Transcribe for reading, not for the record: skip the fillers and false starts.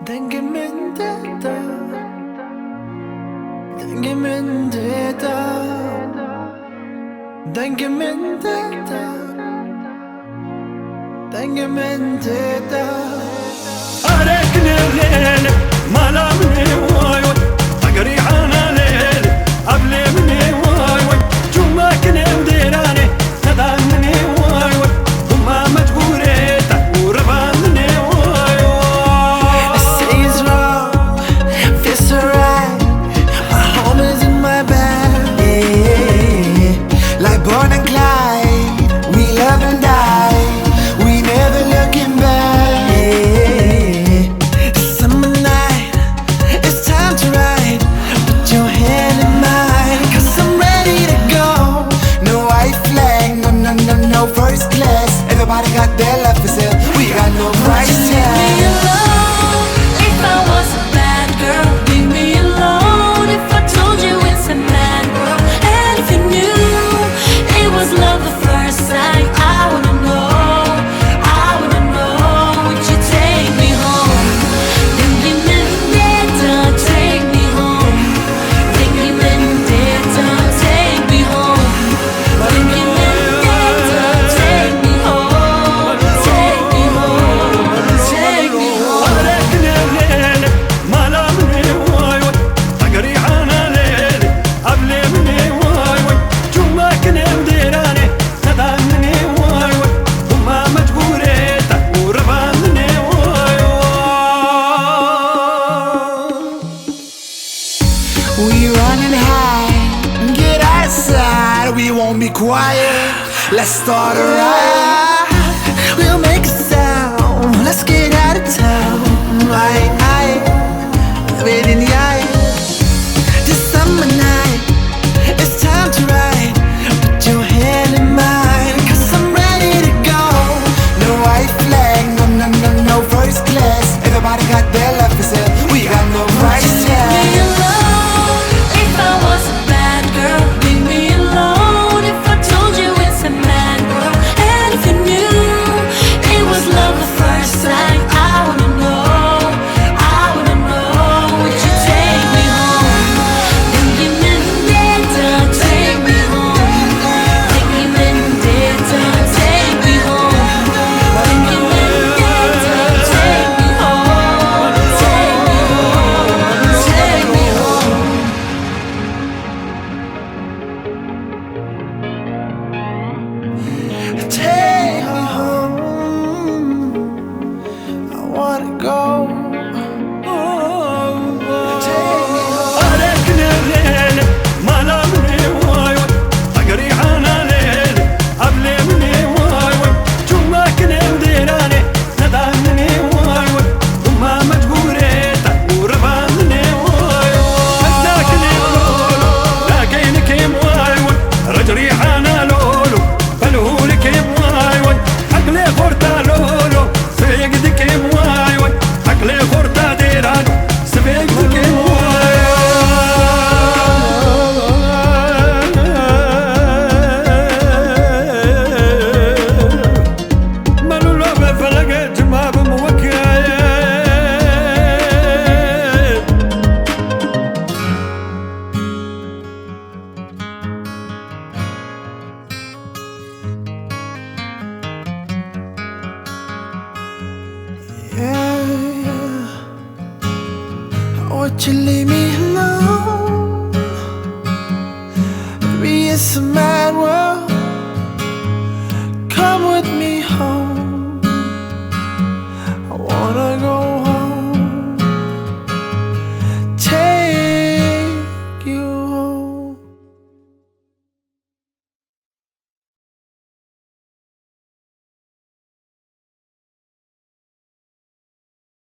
Dengue mendeta, dengue mendeta, dengue mendeta, dengue mendeta. أركني الليل ما لامني واي واي أقري عنا ليل أبلي مني واي واي جوا كني وديراني تدانني واي واي هما مجبوريتا وربانني واي واي. I say it's wrong, feels alright. My home is in my bed, yeah. Like Bonnie and Clyde, we love and die. We never looking back, yeah. Summer night, it's time to ride. Put your hand in mine, 'cause I'm ready to go. No white flag, no first class. Everybody got their love for sale. We got no price tag. Leave me alone if I was a bad girl. Leave me alone if I told you it's a mad world. And if you knew it was love at first sight, I wouldn't know. Would you take me home? Dengue mendeta, take me home. Dengue mendeta, take me home. Dengue mendeta, take me home. Take me home, take me home. أركني الليل ما لامني واي واي أقري عنا ليل أبلي مني واي واي جوا كني وديراني تدانني واي واي هما مجبوريتا وربانني واي واي. We running high, get outside. We won't be quiet. Let's start a ride. We'll make a sound. Let's get out of town. I, red in the eye. This summer night, it's time to ride. Put your hand in mine, 'cause I'm ready to go. No white flag, no first class. Everybody got their love for sale. We got no price tag. Leave me alone if I was a bad girl. Leave me alone if I told you it's a mad world. And if you knew it was love at first sight, I wouldn't know. Would you take me home? Dengue mendeta, take me home. Dengue mendeta, take me home. Dengue mendeta, take me home. Take me home, take me home. Take me home. I wanna go. Take me home. أركني الليل ما لامني واي واي أقري عنا ليل أبلي مني واي واي جوا كني وديراني تدانني واي واي هما مجبوريتا وربانني واي واي. لكني لولو لاقينك واي واي رجلي عنا لولو بلهولك واي واي عقلي خورتا لولو سيقدك واي واي عقلي خورتا ديرانو سبيقدك واي. مالو لو بفلقت ما بموكاي Yeah. Would you leave me alone? Maybe it's a matter